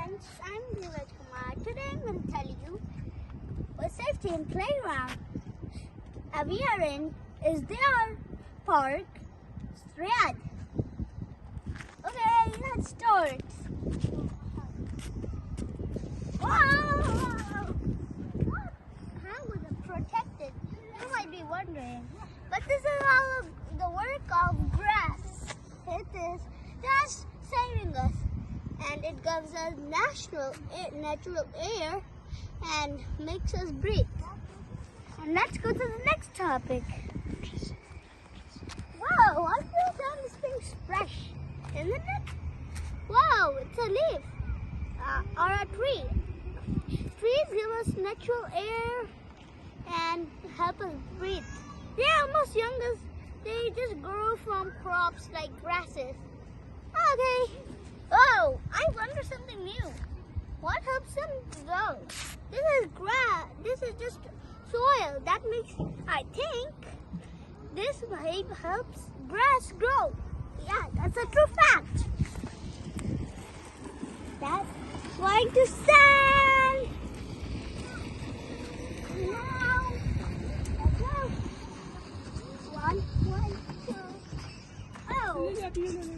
friends, I'm Dheeraj Kumar. Today I'm going to tell you what safety in playground. We are in is their park, Riyadh. Okay, let's start. Wow! How was it protected? You might be wondering. But this is all of the work of grass. It is just saving us. And it gives us natural air and makes us breathe. And let's go to the next topic. Wow, I feel that this thing's fresh, isn't it? Wow, it's a leaf or a tree. Trees give us natural air and help us breathe. They are almost young as they just grow from crops like grasses. Okay. Oh, I wonder something new. What helps them grow? This is grass. This is just soil. That makes, I think, this helps grass grow. Yeah, that's a true fact. That's going to sand. Now, let's go. One, two. Oh.